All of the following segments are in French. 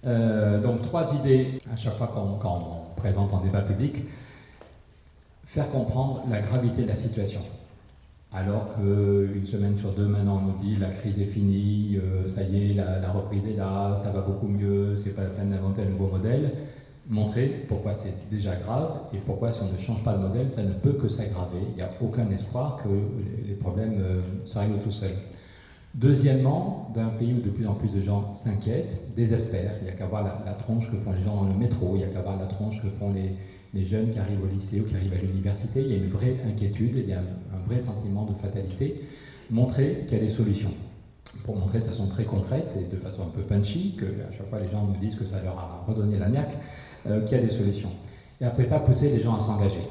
Donc 3 idées à chaque fois quand on présente en débat public. Faire comprendre la gravité de la situation. Alors qu'une semaine sur 2 maintenant on nous dit la crise est finie, ça y est, la reprise est là, ça va beaucoup mieux, c'est pas la peine d'inventer un nouveau modèle. Montrer pourquoi c'est déjà grave et pourquoi si on ne change pas de modèle, ça ne peut que s'aggraver. Il n'y a aucun espoir que les problèmes se règlent tout seuls. Deuxièmement, d'un pays où de plus en plus de gens s'inquiètent, désespèrent. Il n'y a qu'à voir la tronche que font les gens dans le métro, il n'y a qu'à voir la tronche que font les jeunes qui arrivent au lycée ou qui arrivent à l'université. Il y a une vraie inquiétude, il y a un vrai sentiment de fatalité. Montrer qu'il y a des solutions. Pour montrer de façon très concrète et de façon un peu punchy, que à chaque fois les gens nous disent que ça leur a redonné la niaque, qu'il y a des solutions. Et après ça, pousser les gens à s'engager.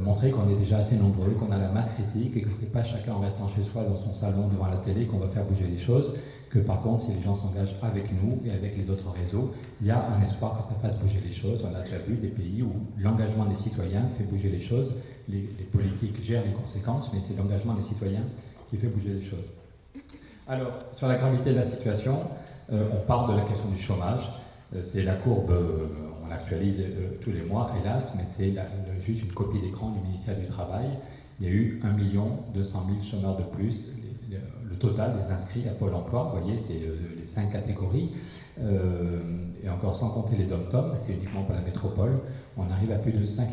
Montrer qu'on est déjà assez nombreux, qu'on a la masse critique et que ce n'est pas chacun en restant chez soi dans son salon devant la télé qu'on va faire bouger les choses, que par contre si les gens s'engagent avec nous et avec les autres réseaux, il y a un espoir que ça fasse bouger les choses. On a déjà vu des pays où l'engagement des citoyens fait bouger les choses, les politiques gèrent les conséquences, mais c'est l'engagement des citoyens qui fait bouger les choses. Alors, sur la gravité de la situation, on part de la question du chômage. C'est la courbe, on l'actualise tous les mois, hélas, mais c'est juste une copie d'écran du ministère du Travail. Il y a eu 1 200 000 chômeurs de plus. Le total des inscrits à Pôle emploi, vous voyez, c'est les 5 catégories. Et encore sans compter les dom-tom, c'est uniquement pour la métropole. On arrive à plus de 5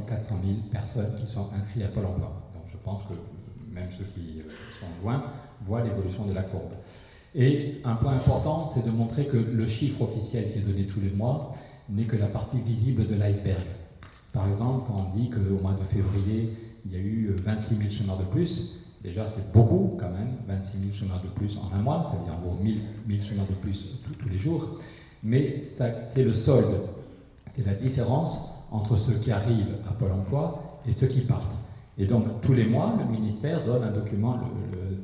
400 000 personnes qui sont inscrites à Pôle emploi. Donc je pense que même ceux qui sont loin voient l'évolution de la courbe. Et un point important, c'est de montrer que le chiffre officiel qui est donné tous les mois n'est que la partie visible de l'iceberg. Par exemple, quand on dit qu'au mois de février, il y a eu 26 000 chômeurs de plus, déjà c'est beaucoup quand même, 26 000 chômeurs de plus en un mois, ça veut dire en gros 1000 chômeurs de plus tous les jours, mais c'est le solde, c'est la différence entre ceux qui arrivent à Pôle emploi et ceux qui partent. Et donc, tous les mois, le ministère donne un document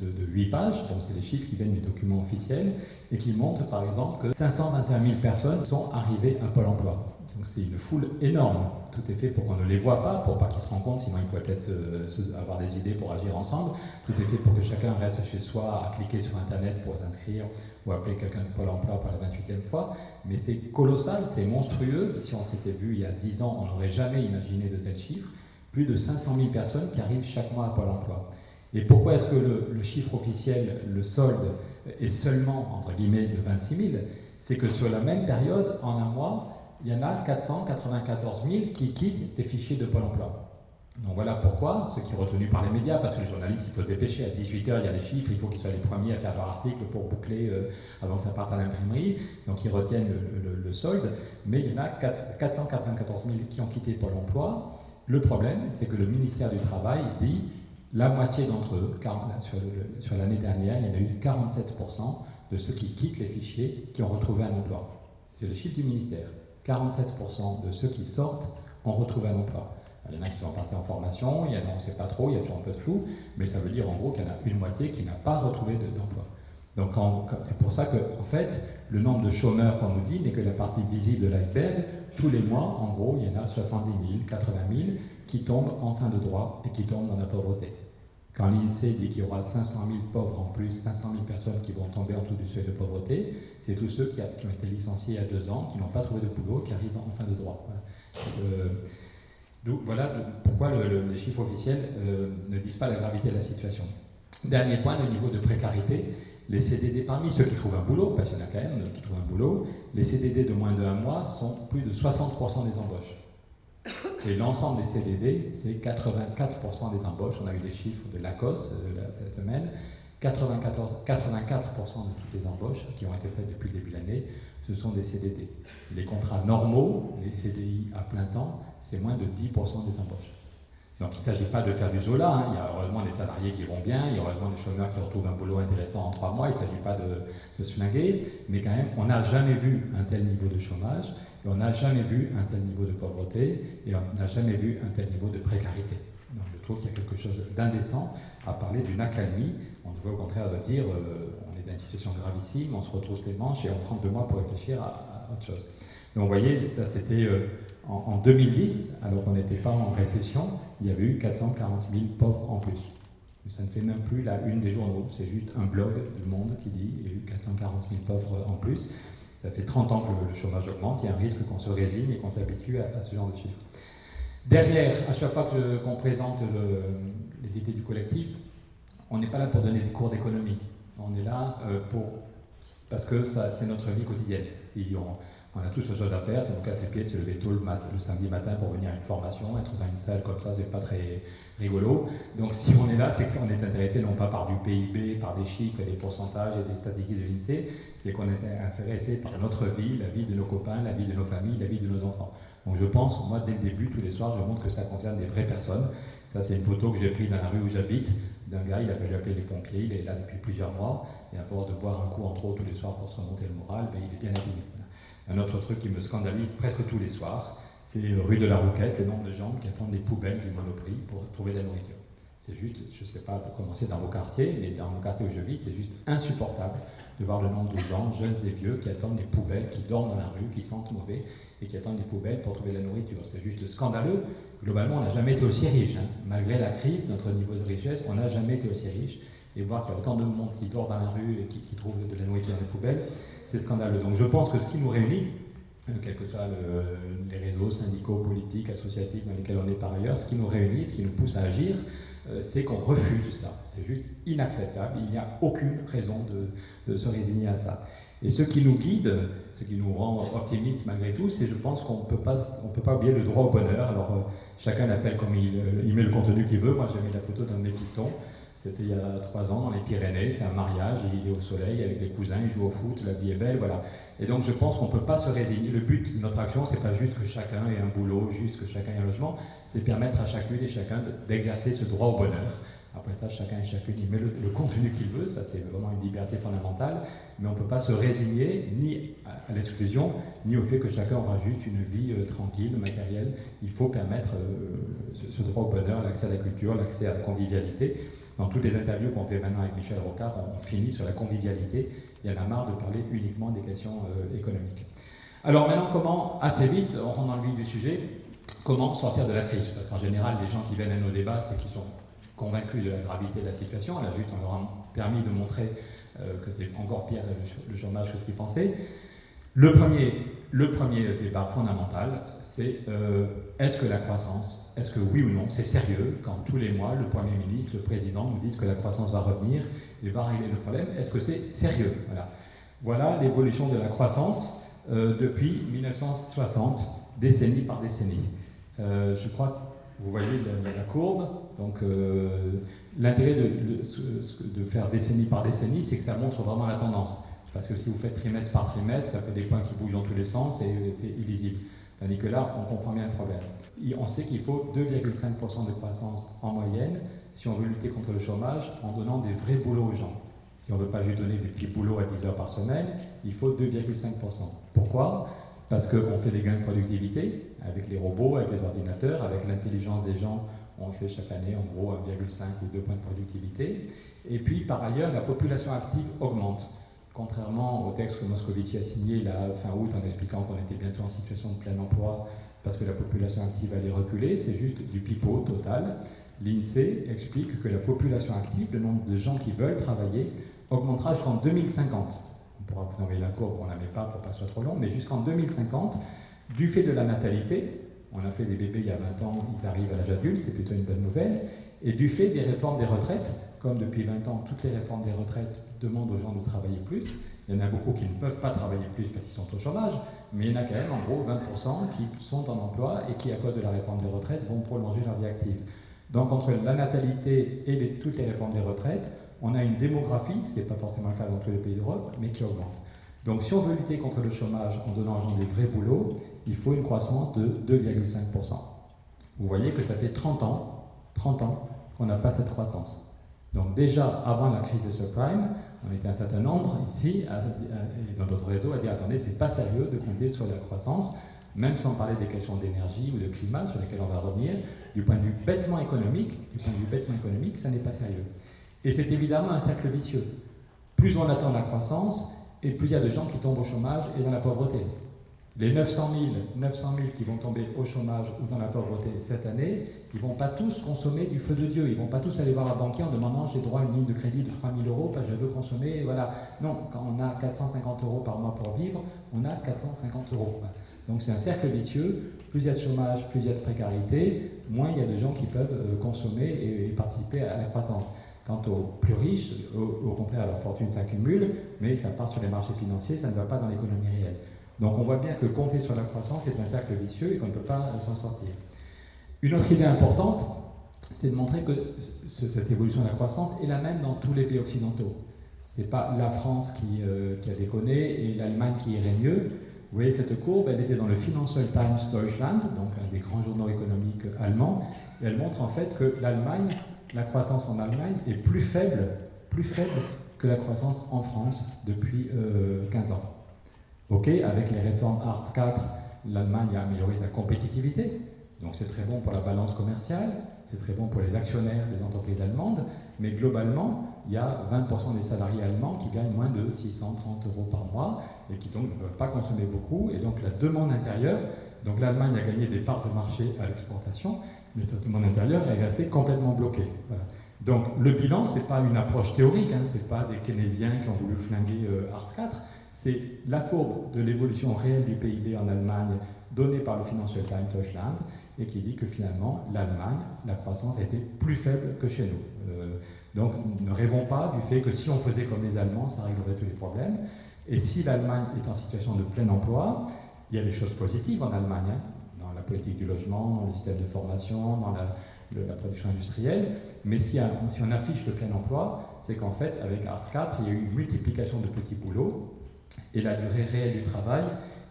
de 8 pages, donc c'est les chiffres qui viennent du document officiel, et qui montrent par exemple que 521 000 personnes sont arrivées à Pôle emploi. Donc c'est une foule énorme. Tout est fait pour qu'on ne les voit pas, pour pas qu'ils se rendent compte, sinon ils pourraient peut-être avoir des idées pour agir ensemble. Tout est fait pour que chacun reste chez soi à cliquer sur Internet pour s'inscrire ou appeler quelqu'un de Pôle emploi pour la 28e fois. Mais c'est colossal, c'est monstrueux. Si on s'était vu il y a 10 ans, on n'aurait jamais imaginé de tels chiffres. Plus de 500 000 personnes qui arrivent chaque mois à Pôle emploi. Et pourquoi est-ce que le chiffre officiel, le solde, est seulement, entre guillemets, de 26 000 ? C'est que sur la même période, en un mois, il y en a 494 000 qui quittent les fichiers de Pôle emploi. Donc voilà pourquoi, ce qui est retenu par les médias, parce que les journalistes, il faut se dépêcher, à 18h, il y a les chiffres, il faut qu'ils soient les premiers à faire leur article pour boucler avant que ça parte à l'imprimerie, donc ils retiennent le solde, mais il y en a 494 000 qui ont quitté Pôle emploi. Le problème, c'est que le ministère du Travail dit la moitié d'entre eux, sur l'année dernière, il y en a eu 47% de ceux qui quittent les fichiers qui ont retrouvé un emploi. C'est le chiffre du ministère. 47% de ceux qui sortent ont retrouvé un emploi. Il y en a qui sont partis en formation, il y en a, on ne sait pas trop, il y a toujours un peu de flou, mais ça veut dire en gros qu'il y en a une moitié qui n'a pas retrouvé d'emploi. Donc c'est pour ça que, en fait, le nombre de chômeurs qu'on nous dit n'est que la partie visible de l'iceberg. Tous les mois, en gros, il y en a 70 000, 80 000 qui tombent en fin de droit et qui tombent dans la pauvreté. Quand l'INSEE dit qu'il y aura 500 000 pauvres en plus, 500 000 personnes qui vont tomber en dessous du seuil de pauvreté, c'est tous ceux qui ont été licenciés il y a 2 ans, qui n'ont pas trouvé de boulot, qui arrivent en fin de droit. Donc voilà pourquoi les chiffres officiels ne disent pas la gravité de la situation. Dernier point, le niveau de précarité. Les CDD, parmi ceux qui trouvent un boulot, parce qu'il y en a quand même qui trouvent un boulot, les CDD de moins de 1 mois sont plus de 60% des embauches. Et l'ensemble des CDD, c'est 84% des embauches. On a eu les chiffres de l'ACOS cette semaine. 84% de toutes les embauches qui ont été faites depuis le début de l'année, ce sont des CDD. Les contrats normaux, les CDI à plein temps, c'est moins de 10% des embauches. Donc il ne s'agit pas de faire du Zola, hein. Il y a heureusement des salariés qui vont bien, il y a heureusement des chômeurs qui retrouvent un boulot intéressant en 3 mois, il ne s'agit pas de se flinguer, mais quand même, on n'a jamais vu un tel niveau de chômage, et on n'a jamais vu un tel niveau de pauvreté, et on n'a jamais vu un tel niveau de précarité. Donc je trouve qu'il y a quelque chose d'indécent à parler d'une accalmie. On devrait au contraire dire on est dans une situation gravissime, on se retrousse les manches et on prend 2 mois pour réfléchir à autre chose. Donc vous voyez, ça c'était en 2010, alors qu'on n'était pas en récession, il y avait eu 440 000 pauvres en plus. Ça ne fait même plus la une des journaux, c'est juste un blog du Monde qui dit qu'il y a eu 440 000 pauvres en plus. Ça fait 30 ans que le chômage augmente, il y a un risque qu'on se résigne et qu'on s'habitue à ce genre de chiffres. Derrière, à chaque fois qu'on présente les idées du collectif, on n'est pas là pour donner des cours d'économie. On est là parce que c'est notre vie quotidienne. Si on a tous choses à faire, ça nous casse les pieds de se lever tôt le samedi matin pour venir à une formation, être dans une salle comme ça, c'est pas très rigolo. Donc si on est là, c'est qu'on est intéressé non pas par du PIB, par des chiffres et des pourcentages et des statistiques de l'INSEE, c'est qu'on est intéressé par notre vie, la vie de nos copains, la vie de nos familles, la vie de nos enfants. Donc je pense, moi dès le début, tous les soirs, je montre que ça concerne des vraies personnes. Ça c'est une photo que j'ai prise dans la rue où j'habite, d'un gars, il a fallu appeler les pompiers, il est là depuis plusieurs mois, et à force de boire un coup en trop tous les soirs pour se remonter le moral, ben, il est bien abîmé. Un autre truc qui me scandalise presque tous les soirs, c'est rue de la Rouquette, le nombre de gens qui attendent les poubelles du Monoprix pour trouver de la nourriture. C'est juste, je ne sais pas comment c'est dans vos quartiers, mais dans mon quartier où je vis, c'est juste insupportable de voir le nombre de gens, jeunes et vieux, qui attendent les poubelles, qui dorment dans la rue, qui sentent mauvais, et qui attendent les poubelles pour trouver de la nourriture. C'est juste scandaleux. Globalement, on n'a jamais été aussi riche. Malgré la crise, notre niveau de richesse, on n'a jamais été aussi riche. Et voir qu'il y a autant de monde qui dort dans la rue et qui trouve de la nourriture dans les poubelles, c'est scandaleux. Donc je pense que ce qui nous réunit, quels que soient les réseaux syndicaux, politiques, associatifs dans lesquels on est par ailleurs, ce qui nous réunit, ce qui nous pousse à agir, c'est qu'on refuse ça. C'est juste inacceptable. Il n'y a aucune raison de se résigner à ça. Et ce qui nous guide, ce qui nous rend optimistes malgré tout, c'est, je pense, qu'on ne peut pas oublier le droit au bonheur. Alors chacun l'appelle comme il met le contenu qu'il veut. Moi j'ai mis la photo d'un de mes fistons. C'était il y a 3 ans dans les Pyrénées, c'est un mariage, il est au soleil avec des cousins, il joue au foot, la vie est belle, voilà. Et donc je pense qu'on ne peut pas se résigner. Le but de notre action, c'est pas juste que chacun ait un boulot, juste que chacun ait un logement, c'est permettre à chacune et chacun d'exercer ce droit au bonheur. Après ça, chacun et chacune, il met le contenu qu'il veut, ça c'est vraiment une liberté fondamentale, mais on ne peut pas se résigner ni à l'exclusion, ni au fait que chacun aura juste une vie tranquille, matérielle. Il faut permettre ce droit au bonheur, l'accès à la culture, l'accès à la convivialité. Dans toutes les interviews qu'on fait maintenant avec Michel Rocard, on finit sur la convivialité. Il y en a marre de parler uniquement des questions économiques. Alors maintenant, comment, assez vite, on rentre dans le vif du sujet, comment sortir de la crise? Parce qu'en général, les gens qui viennent à nos débats, c'est qu'ils sont convaincus de la gravité de la situation. Là, juste, on leur a permis de montrer que c'est encore pire le chômage que ce qu'ils pensaient. Le premier débat fondamental, c'est est-ce que la croissance, est-ce que oui ou non, c'est sérieux quand tous les mois, le Premier ministre, le Président nous disent que la croissance va revenir et va régler le problème? Est-ce que c'est sérieux? Voilà l'évolution de la croissance depuis 1960, décennie par décennie. Je crois que vous voyez la courbe. Donc l'intérêt de faire décennie par décennie, c'est que ça montre vraiment la tendance. Parce que si vous faites trimestre par trimestre, ça fait des points qui bougent dans tous les sens et c'est illisible. Tandis que là, on comprend bien le problème. On sait qu'il faut 2,5% de croissance en moyenne si on veut lutter contre le chômage en donnant des vrais boulots aux gens. Si on ne veut pas juste donner des petits boulots à 10 heures par semaine, il faut 2,5%. Pourquoi? Parce qu'on fait des gains de productivité avec les robots, avec les ordinateurs, avec l'intelligence des gens. On fait chaque année en gros 1,5 ou 2 points de productivité. Et puis par ailleurs, la population active augmente. Contrairement au texte que Moscovici a signé la fin août en expliquant qu'on était bientôt en situation de plein emploi parce que la population active allait reculer, c'est juste du pipeau total. L'INSEE explique que la population active, le nombre de gens qui veulent travailler, augmentera jusqu'en 2050. On pourra vous envoyer la courbe, on ne la met pas pour pas que ce soit trop long, mais jusqu'en 2050, du fait de la natalité, on a fait des bébés il y a 20 ans, ils arrivent à l'âge adulte, c'est plutôt une bonne nouvelle, et du fait des réformes des retraites, comme depuis 20 ans, toutes les réformes des retraites demandent aux gens de travailler plus. Il y en a beaucoup qui ne peuvent pas travailler plus parce qu'ils sont au chômage, mais il y en a quand même en gros 20% qui sont en emploi et qui, à cause de la réforme des retraites, vont prolonger leur vie active. Donc entre la natalité et toutes les réformes des retraites, on a une démographie, ce qui n'est pas forcément le cas dans tous les pays d'Europe, mais qui augmente. Donc si on veut lutter contre le chômage en donnant aux gens des vrais boulots, il faut une croissance de 2,5%. Vous voyez que ça fait 30 ans qu'on n'a pas cette croissance. Donc déjà, avant la crise des subprimes, on était un certain nombre ici, et dans d'autres réseaux, à dire attendez, c'est pas sérieux de compter sur la croissance, même sans parler des questions d'énergie ou de climat, sur lesquelles on va revenir, du point de vue bêtement économique, ça n'est pas sérieux. Et c'est évidemment un cercle vicieux. Plus on attend la croissance, et plus il y a de gens qui tombent au chômage et dans la pauvreté. Les 900 000 qui vont tomber au chômage ou dans la pauvreté cette année, ils ne vont pas tous consommer du feu de Dieu. Ils ne vont pas tous aller voir un banquier en demandant j'ai droit à une ligne de crédit de 3 000 euros, parce que je veux consommer. Voilà. Non, quand on a 450 euros par mois pour vivre, on a 450 euros. Donc c'est un cercle vicieux. Plus il y a de chômage, plus il y a de précarité, moins il y a de gens qui peuvent consommer et participer à la croissance. Quant aux plus riches, au contraire, leur fortune s'accumule, mais ça part sur les marchés financiers, ça ne va pas dans l'économie réelle. Donc on voit bien que compter sur la croissance est un cercle vicieux et qu'on ne peut pas s'en sortir. Une autre idée importante, c'est de montrer que cette évolution de la croissance est la même dans tous les pays occidentaux. Ce n'est pas la France qui a déconné et l'Allemagne qui irait mieux. Vous voyez cette courbe, elle était dans le Financial Times Deutschland, donc un des grands journaux économiques allemands, et elle montre en fait que la croissance en Allemagne est plus faible que la croissance en France depuis 15 ans. Ok, avec les réformes Hartz IV, l'Allemagne a amélioré sa compétitivité, donc c'est très bon pour la balance commerciale, c'est très bon pour les actionnaires des entreprises allemandes, mais globalement, il y a 20% des salariés allemands qui gagnent moins de 630 euros par mois et qui donc ne peuvent pas consommer beaucoup, et donc la demande intérieure, donc l'Allemagne a gagné des parts de marché à l'exportation, mais cette demande intérieure est restée complètement bloquée. Voilà. Donc le bilan, ce n'est pas une approche théorique, ce n'est pas des keynésiens qui ont voulu flinguer Hartz IV, c'est la courbe de l'évolution réelle du PIB en Allemagne donnée par le Financial Times Deutschland et qui dit que finalement, l'Allemagne, la croissance a été plus faible que chez nous. Donc ne rêvons pas du fait que si on faisait comme les Allemands, ça réglerait tous les problèmes. Et si l'Allemagne est en situation de plein emploi, il y a des choses positives en Allemagne, dans la politique du logement, dans le système de formation, dans la production industrielle, mais si on affiche le plein emploi, c'est qu'en fait, avec Hartz IV, il y a eu une multiplication de petits boulots, et la durée réelle du travail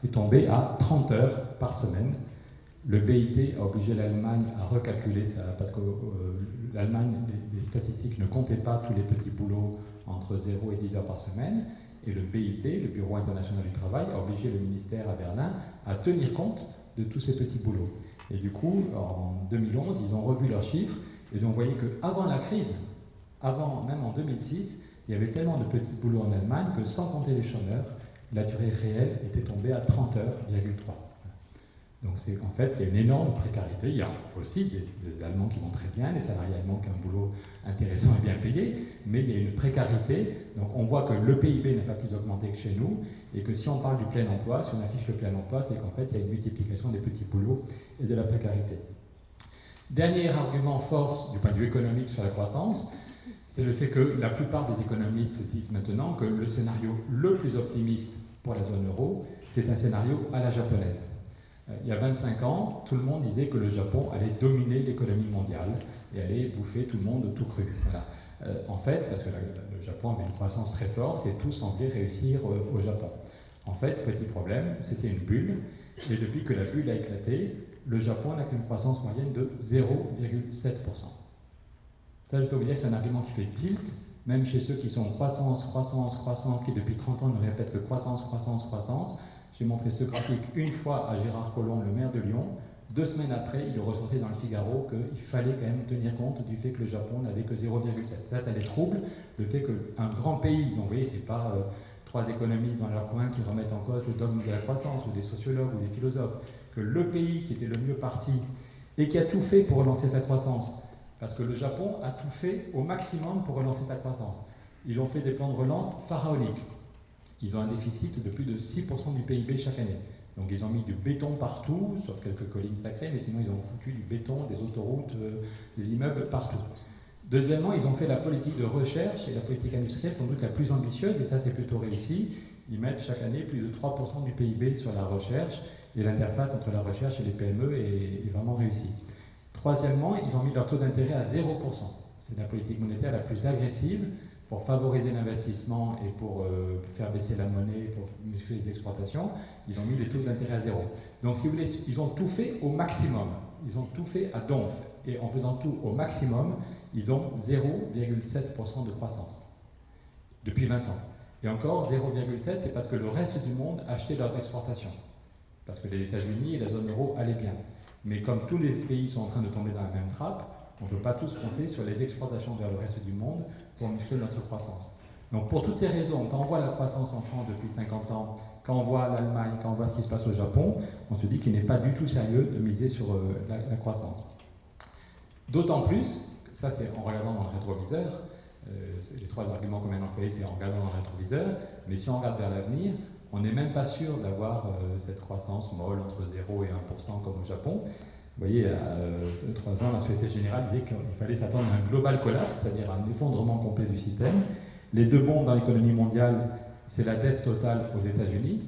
est tombée à 30 heures par semaine. Le BIT a obligé l'Allemagne à recalculer ça, parce que l'Allemagne, les statistiques ne comptaient pas tous les petits boulots entre 0 et 10 heures par semaine, et le BIT, le Bureau international du travail, a obligé le ministère à Berlin à tenir compte de tous ces petits boulots. Et du coup, en 2011, ils ont revu leurs chiffres, et donc vous voyez qu'avant la crise, même en 2006, il y avait tellement de petits boulots en Allemagne que sans compter les chômeurs, la durée réelle était tombée à 30 heures,3. Donc c'est en fait qu'il y a une énorme précarité. Il y a aussi des Allemands qui vont très bien, les salariés allemands qui ont un boulot intéressant et bien payé, mais il y a une précarité. Donc on voit que le PIB n'a pas plus augmenté que chez nous, et que si on parle du plein emploi, si on affiche le plein emploi, c'est qu'en fait il y a une multiplication des petits boulots et de la précarité. Dernier argument fort du point de vue économique sur la croissance, c'est le fait que la plupart des économistes disent maintenant que le scénario le plus optimiste pour la zone euro, c'est un scénario à la japonaise. Il y a 25 ans, tout le monde disait que le Japon allait dominer l'économie mondiale et allait bouffer tout le monde tout cru. Voilà. En fait, parce que le Japon avait une croissance très forte et tout semblait réussir au Japon. En fait, petit problème, c'était une bulle, et depuis que la bulle a éclaté, le Japon n'a qu'une croissance moyenne de 0,7%. Ça, je peux vous dire que c'est un argument qui fait tilt, même chez ceux qui sont croissance, qui depuis 30 ans ne répètent que croissance. J'ai montré ce graphique une fois à Gérard Collomb, le maire de Lyon. 2 semaines après, il ressortait dans le Figaro qu'il fallait quand même tenir compte du fait que le Japon n'avait que 0,7. Ça les trouble, le fait qu'un grand pays, donc vous voyez, c'est pas 3 économistes dans leur coin qui remettent en cause le dogme de la croissance, ou des sociologues, ou des philosophes, que le pays qui était le mieux parti et qui a tout fait pour relancer sa croissance, parce que le Japon a tout fait au maximum pour relancer sa croissance. Ils ont fait des plans de relance pharaoniques. Ils ont un déficit de plus de 6% du PIB chaque année. Donc ils ont mis du béton partout, sauf quelques collines sacrées, mais sinon ils ont foutu du béton, des autoroutes, des immeubles partout. Deuxièmement, ils ont fait la politique de recherche et la politique industrielle sans doute la plus ambitieuse, et ça c'est plutôt réussi. Ils mettent chaque année plus de 3% du PIB sur la recherche, et l'interface entre la recherche et les PME est vraiment réussie. Troisièmement, ils ont mis leur taux d'intérêt à 0%. C'est la politique monétaire la plus agressive pour favoriser l'investissement et pour faire baisser la monnaie, pour muscler les exportations. Ils ont mis les taux d'intérêt à 0. Donc, si vous voulez, ils ont tout fait au maximum. Ils ont tout fait à donf. Et en faisant tout au maximum, ils ont 0,7% de croissance depuis 20 ans. Et encore, 0,7, c'est parce que le reste du monde achetait leurs exportations. Parce que les États-Unis et la zone euro allaient bien. Mais comme tous les pays sont en train de tomber dans la même trappe, on ne peut pas tous compter sur les exportations vers le reste du monde pour muscler notre croissance. Donc pour toutes ces raisons, quand on voit la croissance en France depuis 50 ans, quand on voit l'Allemagne, quand on voit ce qui se passe au Japon, on se dit qu'il n'est pas du tout sérieux de miser sur la croissance. D'autant plus, ça c'est en regardant dans le rétroviseur, les trois arguments qu'on vient d'employer, c'est en regardant dans le rétroviseur, mais si on regarde vers l'avenir, on n'est même pas sûr d'avoir cette croissance molle entre 0 et 1% comme au Japon. Vous voyez, il y a 3 ans, la Société Générale disait qu'il fallait s'attendre à un global collapse, c'est-à-dire un effondrement complet du système. Les deux bombes dans l'économie mondiale, c'est la dette totale aux États-Unis.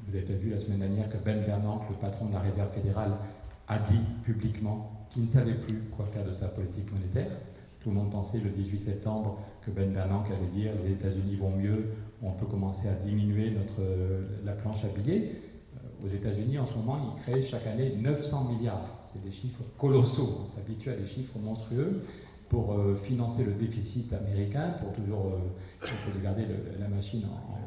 Vous avez peut-être vu la semaine dernière que Ben Bernanke, le patron de la Réserve fédérale, a dit publiquement qu'il ne savait plus quoi faire de sa politique monétaire. Tout le monde pensait le 18 septembre que Ben Bernanke allait dire les États-Unis vont mieux, on peut commencer à diminuer la planche à billets. Aux États-Unis, en ce moment, ils créent chaque année 900 milliards. C'est des chiffres colossaux. On s'habitue à des chiffres monstrueux pour financer le déficit américain, pour toujours essayer de garder la machine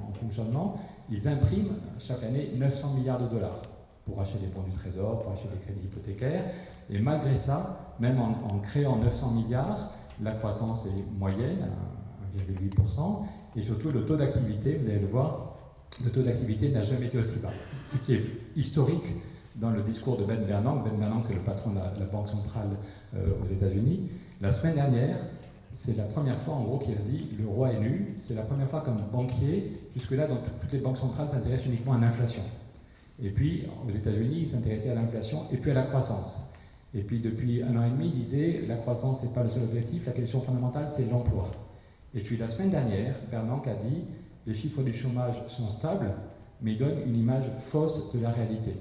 en fonctionnement. Ils impriment chaque année 900 milliards de dollars pour acheter des bons du Trésor, pour acheter des crédits hypothécaires. Et malgré ça, même en créant 900 milliards, la croissance est moyenne, 1,8%, et surtout le taux d'activité, vous allez le voir, le taux d'activité n'a jamais été aussi bas. Ce qui est historique dans le discours de Ben Bernanke. Ben Bernanke, c'est le patron de la Banque centrale aux États-Unis. La semaine dernière, c'est la première fois, en gros, qu'il a dit « le roi est nu ». C'est la première fois qu'un banquier, jusque-là, dans toutes les banques centrales, s'intéresse uniquement à l'inflation. Et puis, aux États-Unis, il s'intéressait à l'inflation et puis à la croissance. Et puis, depuis 1 an et demi, il disait « la croissance n'est pas le seul objectif, la question fondamentale, c'est l'emploi ». Et puis, la semaine dernière, Bernanke a dit « les chiffres du chômage sont stables, mais ils donnent une image fausse de la réalité ».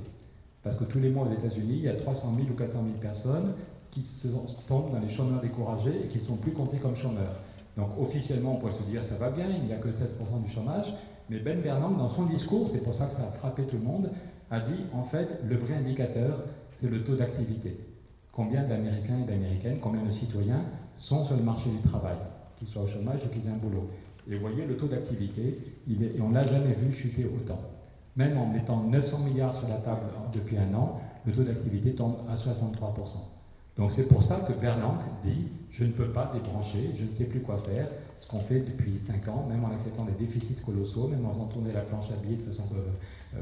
Parce que tous les mois aux États-Unis, il y a 300 000 ou 400 000 personnes qui tombent dans les chômeurs découragés et qui ne sont plus comptés comme chômeurs. Donc officiellement, on pourrait se dire ça va bien, il n'y a que 7% du chômage, mais Ben Bernanke, dans son discours, c'est pour ça que ça a frappé tout le monde, a dit en fait, le vrai indicateur, c'est le taux d'activité. Combien d'Américains et d'Américaines, combien de citoyens sont sur le marché du travail, qu'ils soient au chômage ou qu'ils aient un boulot. Et vous voyez, le taux d'activité, on ne l'a jamais vu chuter autant. Même en mettant 900 milliards sur la table depuis 1 an, le taux d'activité tombe à 63%. Donc c'est pour ça que Bernanke dit « je ne peux pas débrancher, je ne sais plus quoi faire ». Ce qu'on fait depuis 5 ans, même en acceptant des déficits colossaux, même en faisant tourner la planche à billets de façon que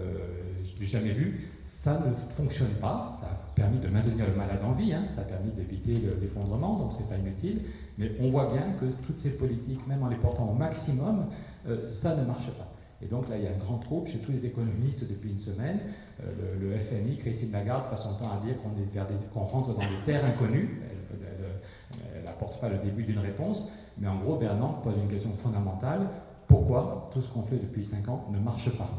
je n'ai jamais vue, ça ne fonctionne pas. Ça a permis de maintenir le malade en vie, hein, ça a permis d'éviter l'effondrement, donc c'est pas inutile. Mais on voit bien que toutes ces politiques, même en les portant au maximum, ça ne marche pas. Et donc là, il y a un grand trouble chez tous les économistes depuis une semaine. Le FMI, Christine Lagarde, passe son temps à dire qu'on rentre dans des terres inconnues. Elle n'apporte pas le début d'une réponse, mais en gros, Bernanke pose une question fondamentale. Pourquoi tout ce qu'on fait depuis 5 ans ne marche pas?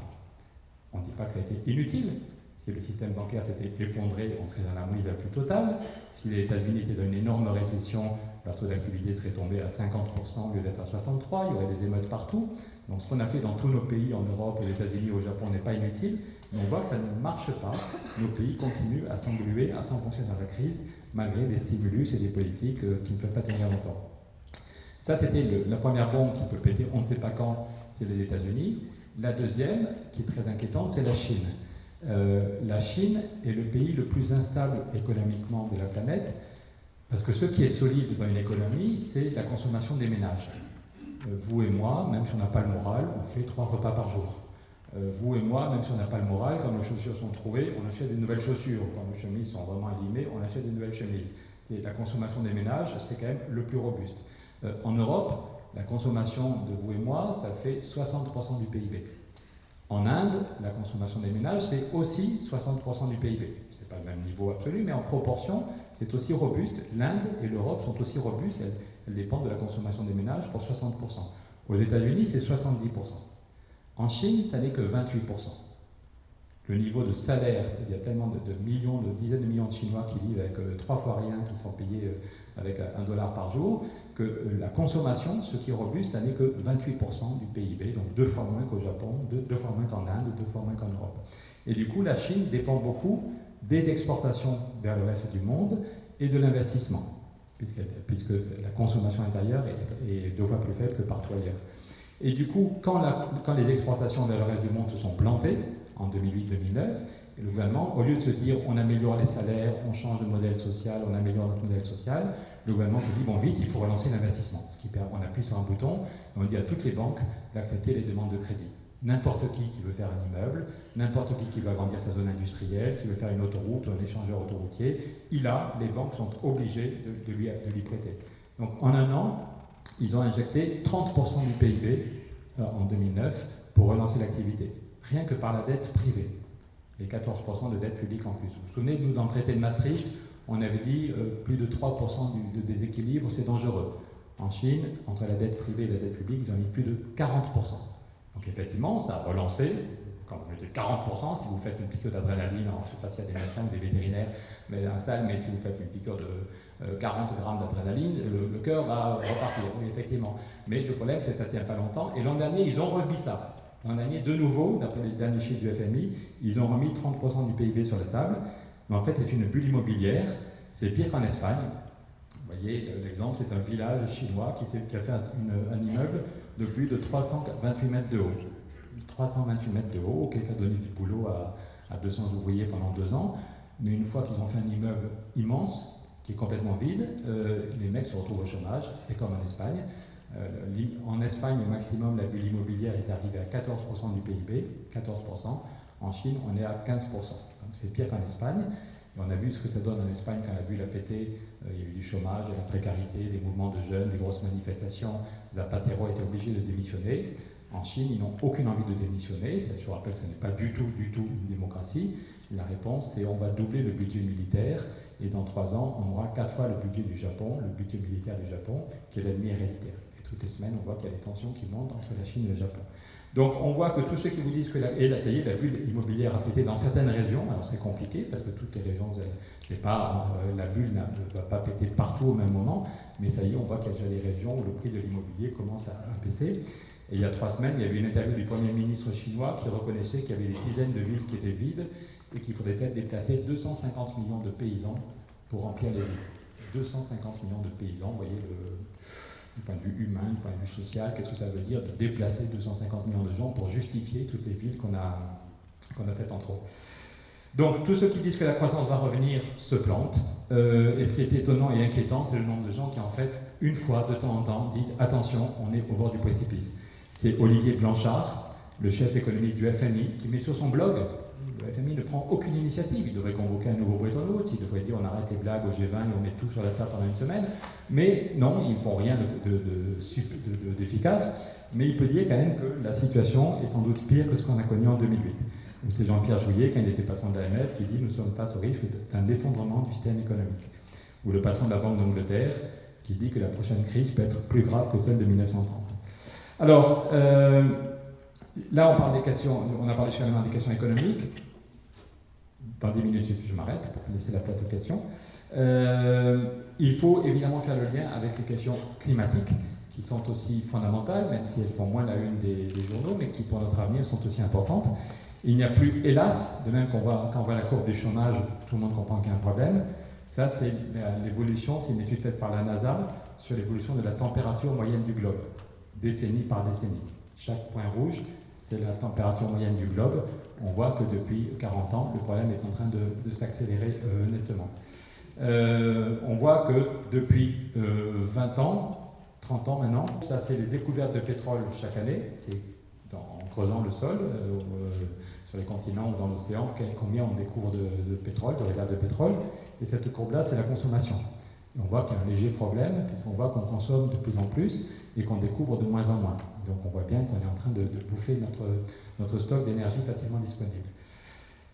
On ne dit pas que ça a été inutile. Si le système bancaire s'était effondré, on serait dans la mouise la plus totale. Si les États-Unis étaient dans une énorme récession, leur taux d'activité serait tombé à 50% au lieu d'être à 63%, il y aurait des émeutes partout. Donc ce qu'on a fait dans tous nos pays, en Europe, aux États-Unis, au Japon, n'est pas inutile, mais on voit que ça ne marche pas. Nos pays continuent à s'engluer, à s'enfoncer dans la crise, malgré des stimulus et des politiques qui ne peuvent pas tenir longtemps. Ça, c'était la première bombe qui peut péter, on ne sait pas quand, c'est les États-Unis. La deuxième, qui est très inquiétante, c'est la Chine. La Chine est le pays le plus instable économiquement de la planète, parce que ce qui est solide dans une économie, c'est la consommation des ménages. Vous et moi, même si on n'a pas le moral, on fait 3 repas par jour. Vous et moi, même si on n'a pas le moral, quand nos chaussures sont trouées, on achète des nouvelles chaussures. Quand nos chemises sont vraiment élimées, on achète des nouvelles chemises. C'est la consommation des ménages, c'est quand même le plus robuste. En Europe, la consommation de vous et moi, ça fait 60% du PIB. En Inde, la consommation des ménages, c'est aussi 60% du PIB. Ce n'est pas le même niveau absolu, mais en proportion, c'est aussi robuste. L'Inde et l'Europe sont aussi robustes, elles dépendent de la consommation des ménages pour 60%. Aux États-Unis, c'est 70%. En Chine, ça n'est que 28%. Le niveau de salaire, il y a tellement de millions, de dizaines de millions de Chinois qui vivent avec 3 fois rien, qui sont payés avec $1 par jour, que la consommation, ce qui est robuste, ça n'est que 28% du PIB, donc 2 fois moins qu'au Japon, 2 fois moins qu'en Inde, 2 fois moins qu'en Europe. Et du coup, la Chine dépend beaucoup des exportations vers le reste du monde et de l'investissement, puisque la consommation intérieure est 2 fois plus faible que partout ailleurs. Et du coup, quand les exportations vers le reste du monde se sont plantées, en 2008-2009, et le gouvernement, au lieu de se dire on améliore les salaires, on change de modèle social, on améliore notre modèle social, le gouvernement s'est dit, bon vite, il faut relancer l'investissement. On appuie sur un bouton et on dit à toutes les banques d'accepter les demandes de crédit. N'importe qui veut faire un immeuble, n'importe qui veut agrandir sa zone industrielle, qui veut faire une autoroute ou un échangeur autoroutier, les banques sont obligées de lui prêter. Donc en un an, ils ont injecté 30% du PIB en 2009 pour relancer l'activité, rien que par la dette privée, les 14% de dette publique en plus. Vous vous souvenez, nous, dans le traité de Maastricht, on avait dit plus de 3% de déséquilibre, c'est dangereux. En Chine, entre la dette privée et la dette publique, ils ont mis plus de 40%. Donc effectivement, ça a relancé. Quand vous mettez 40%, si vous faites une piqûre d'adrénaline, je ne sais pas s'il y a des médecins ou des vétérinaires mais dans la salle, mais si vous faites une piqûre de 40 grammes d'adrénaline, le cœur va repartir, oui, effectivement. Mais le problème, c'est que ça ne tient pas longtemps. Et l'an dernier, ils ont remis ça. L'an dernier, de nouveau, d'après les derniers chiffres du FMI, ils ont remis 30% du PIB sur la table. Mais en fait, c'est une bulle immobilière. C'est pire qu'en Espagne. Vous voyez, l'exemple, c'est un village chinois qui a fait un immeuble de plus de 328 mètres de haut. 328 mètres de haut, ok, ça donnait du boulot à 200 ouvriers pendant 2 ans, mais une fois qu'ils ont fait un immeuble immense, qui est complètement vide, les mecs se retrouvent au chômage, c'est comme en Espagne. En Espagne, au maximum, la bulle immobilière est arrivée à 14% du PIB, 14%. En Chine, on est à 15%. Donc c'est pire qu'en Espagne. Et on a vu ce que ça donne en Espagne quand la bulle a pété. Il y a eu du chômage, de la précarité, des mouvements de jeunes, des grosses manifestations. Zapatero était obligé de démissionner. En Chine, ils n'ont aucune envie de démissionner. Je vous rappelle que ce n'est pas du tout une démocratie. La réponse, c'est on va doubler le budget militaire et dans 3 ans, on aura 4 fois le budget du Japon, le budget militaire du Japon, qui est l'ennemi héréditaire. Et toutes les semaines, on voit qu'il y a des tensions qui montent entre la Chine et le Japon. Donc on voit que tous ceux qui vous disent que ça y est, la bulle immobilière a pété dans certaines régions, alors c'est compliqué parce que toutes les régions, la bulle ne va pas péter partout au même moment, mais ça y est, on voit qu'il y a déjà des régions où le prix de l'immobilier commence à baisser. Et il y a 3 semaines, il y avait une interview du Premier ministre chinois qui reconnaissait qu'il y avait des dizaines de villes qui étaient vides et qu'il faudrait peut-être déplacer 250 millions de paysans pour remplir les villes. 250 millions de paysans, vous voyez, du point de vue humain, du point de vue social, qu'est-ce que ça veut dire de déplacer 250 millions de gens pour justifier toutes les villes qu'on a faites en trop. Donc, tous ceux qui disent que la croissance va revenir se plantent. Et ce qui est étonnant et inquiétant, c'est le nombre de gens qui, en fait, une fois, de temps en temps, disent « Attention, on est au bord du précipice ». C'est Olivier Blanchard, le chef économiste du FMI, qui met sur son blog, le FMI ne prend aucune initiative, il devrait convoquer un nouveau Bretton Woods, il devrait dire on arrête les blagues au G20 et on met tout sur la table pendant une semaine, mais non, ils ne font rien d'efficace, mais il peut dire quand même que la situation est sans doute pire que ce qu'on a connu en 2008. C'est Jean-Pierre Jouyet, quand il était patron de l'AMF, qui dit nous sommes face au risque d'un effondrement du système économique. Ou le patron de la Banque d'Angleterre, qui dit que la prochaine crise peut être plus grave que celle de 1930. Alors, là, on parle des questions, on a parlé finalement des questions économiques. Dans 10 minutes, je m'arrête pour laisser la place aux questions. Il faut évidemment faire le lien avec les questions climatiques, qui sont aussi fondamentales, même si elles font moins la une des journaux, mais qui, pour notre avenir, sont aussi importantes. Il n'y a plus, hélas, de même quand on voit la courbe du chômage, tout le monde comprend qu'il y a un problème. Ça, c'est l'évolution, c'est une étude faite par la NASA sur l'évolution de la température moyenne du globe, décennie par décennie. Chaque point rouge, c'est la température moyenne du globe. On voit que depuis 40 ans, le problème est en train de s'accélérer nettement. On voit que depuis 20 ans, 30 ans maintenant, ça c'est les découvertes de pétrole chaque année, c'est en creusant le sol, sur les continents ou dans l'océan, combien on découvre de pétrole, de réserves de pétrole, et cette courbe-là, c'est la consommation. Et on voit qu'il y a un léger problème, puisqu'on voit qu'on consomme de plus en plus et qu'on découvre de moins en moins. Donc on voit bien qu'on est en train de bouffer notre stock d'énergie facilement disponible.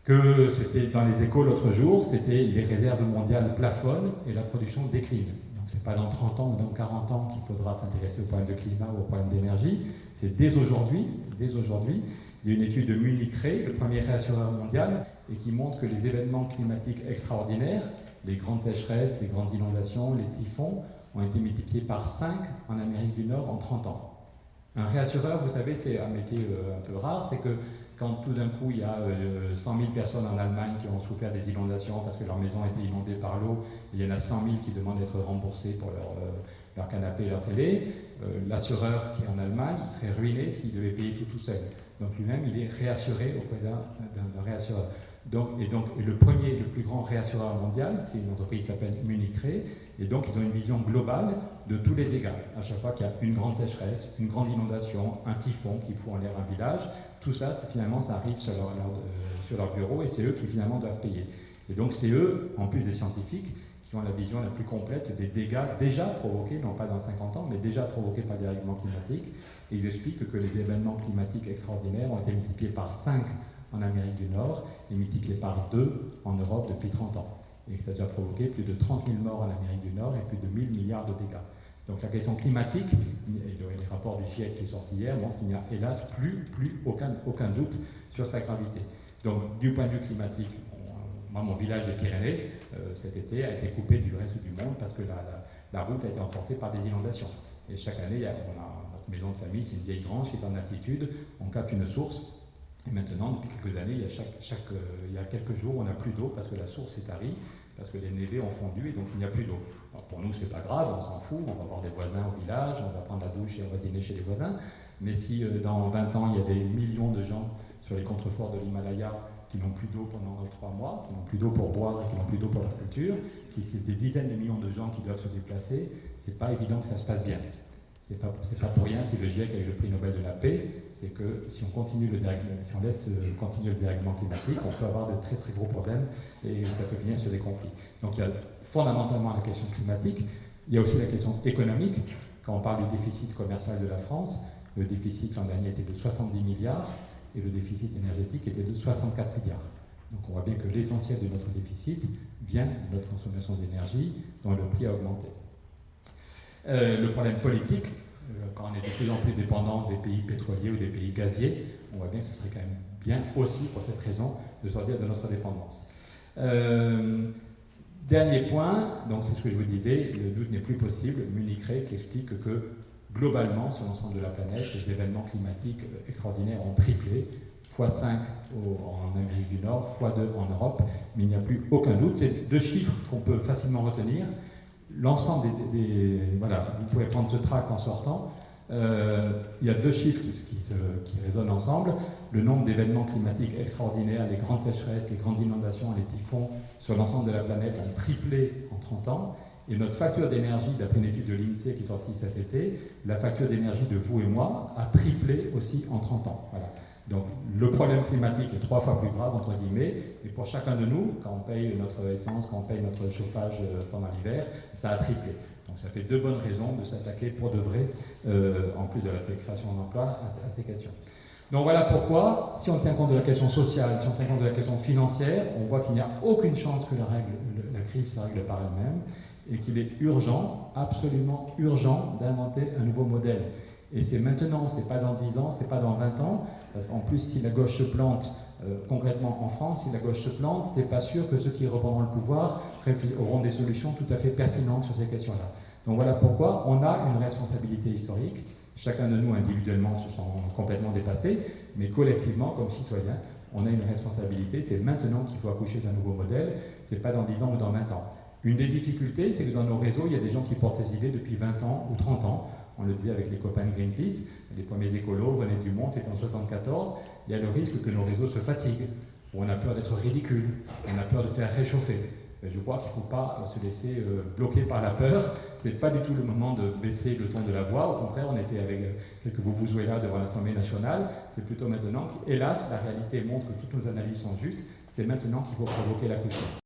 Que c'était dans les échos l'autre jour, c'était les réserves mondiales plafonnent et la production décline. Donc c'est pas dans 30 ans ou dans 40 ans qu'il faudra s'intéresser au problème de climat ou au problème d'énergie, c'est dès aujourd'hui. Il y a une étude de Munich Re, le premier réassureur mondial, et qui montre que les événements climatiques extraordinaires, les grandes sécheresses, les grandes inondations, les typhons, ont été multipliés par 5 en Amérique du Nord en 30 ans. Un réassureur, vous savez, c'est un métier un peu rare, c'est que quand tout d'un coup il y a 100 000 personnes en Allemagne qui ont souffert des inondations parce que leur maison a été inondée par l'eau, et il y en a 100 000 qui demandent d'être remboursés pour leur canapé et leur télé, l'assureur qui est en Allemagne, il serait ruiné s'il devait payer tout seul. Donc lui-même, il est réassuré auprès d'un réassureur. Et le premier, le plus grand réassureur mondial, c'est une entreprise qui s'appelle Munich Re, et donc ils ont une vision globale de tous les dégâts. À chaque fois qu'il y a une grande sécheresse, une grande inondation, un typhon qui fout en l'air un village, tout ça, finalement, ça arrive sur leur bureau et c'est eux qui finalement doivent payer. Et donc c'est eux, en plus des scientifiques, qui ont la vision la plus complète des dégâts déjà provoqués, non pas dans 50 ans, mais déjà provoqués par le dérèglement climatique. Et ils expliquent que les événements climatiques extraordinaires ont été multipliés par 5 en Amérique du Nord et multipliés par 2 en Europe depuis 30 ans. Et que ça a déjà provoqué plus de 30 000 morts en Amérique du Nord et plus de 1000 milliards de dégâts. Donc la question climatique, et les rapports du GIEC qui est sorti hier montrent qu'il n'y a hélas plus aucun doute sur sa gravité. Donc du point de vue climatique, moi mon village des Pyrénées, cet été, a été coupé du reste du monde parce que la route a été emportée par des inondations. Et chaque année, on a notre maison de famille, c'est une vieille grange qui est en altitude, on capte une source. Et maintenant, depuis quelques années, il y a quelques jours, on n'a plus d'eau parce que la source est tarie, parce que les névés ont fondu et donc il n'y a plus d'eau. Pour nous, c'est pas grave, on s'en fout, on va voir des voisins au village, on va prendre la douche et on va dîner chez les voisins. Mais si dans 20 ans, il y a des millions de gens sur les contreforts de l'Himalaya qui n'ont plus d'eau pendant 3 mois, qui n'ont plus d'eau pour boire et qui n'ont plus d'eau pour leur culture, si c'est des dizaines de millions de gens qui doivent se déplacer, c'est pas évident que ça se passe bien. C'est pas pour rien si le GIEC a eu le prix Nobel de la paix, c'est que si on laisse continuer le dérèglement climatique, on peut avoir de très très gros problèmes et ça peut finir sur des conflits. Donc il y a fondamentalement la question climatique, il y a aussi la question économique. Quand on parle du déficit commercial de la France, le déficit l'an dernier était de 70 milliards et le déficit énergétique était de 64 milliards. Donc on voit bien que l'essentiel de notre déficit vient de notre consommation d'énergie dont le prix a augmenté. Le problème politique, quand on est de plus en plus dépendant des pays pétroliers ou des pays gaziers, on voit bien que ce serait quand même bien aussi pour cette raison de sortir de notre dépendance. Dernier point, donc c'est ce que je vous disais, le doute n'est plus possible. Munich Re qui explique que globalement, sur l'ensemble de la planète, les événements climatiques extraordinaires ont triplé, x5 en Amérique du Nord, x2 en Europe, mais il n'y a plus aucun doute. C'est 2 chiffres qu'on peut facilement retenir. L'ensemble voilà, vous pouvez prendre ce tract en sortant. Il y a 2 chiffres qui résonnent ensemble. Le nombre d'événements climatiques extraordinaires, les grandes sécheresses, les grandes inondations, les typhons sur l'ensemble de la planète ont triplé en 30 ans. Et notre facture d'énergie, d'après une étude de l'INSEE qui est sortie cet été, la facture d'énergie de vous et moi a triplé aussi en 30 ans. Voilà. Donc le problème climatique est 3 fois plus grave, entre guillemets, et pour chacun de nous, quand on paye notre essence, quand on paye notre chauffage pendant l'hiver, ça a triplé. Donc ça fait 2 bonnes raisons de s'attaquer pour de vrai, en plus de la création d'emplois, à ces questions. Donc voilà pourquoi, si on tient compte de la question sociale, si on tient compte de la question financière, on voit qu'il n'y a aucune chance que la crise se règle par elle-même, et qu'il est urgent, absolument urgent, d'inventer un nouveau modèle. Et c'est maintenant, c'est pas dans 10 ans, c'est pas dans 20 ans, parce qu'en plus, si la gauche se plante, concrètement en France, si la gauche se plante, c'est pas sûr que ceux qui reprendront le pouvoir auront des solutions tout à fait pertinentes sur ces questions-là. Donc voilà pourquoi on a une responsabilité historique. Chacun de nous, individuellement, se sent complètement dépassé, mais collectivement, comme citoyens, on a une responsabilité. C'est maintenant qu'il faut accoucher d'un nouveau modèle, c'est pas dans 10 ans ou dans 20 ans. Une des difficultés, c'est que dans nos réseaux, il y a des gens qui portent ces idées depuis 20 ans ou 30 ans. On le disait avec les copains de Greenpeace, les premiers écolos venaient du monde, c'était en 1974. Il y a le risque que nos réseaux se fatiguent, où on a peur d'être ridicule, on a peur de faire réchauffer. Mais je crois qu'il ne faut pas se laisser bloquer par la peur. Ce n'est pas du tout le moment de baisser le ton de la voix. Au contraire, on était avec quelques vuvuzela devant l'Assemblée nationale. C'est plutôt maintenant, hélas, la réalité montre que toutes nos analyses sont justes. C'est maintenant qu'il faut provoquer l'accouchement.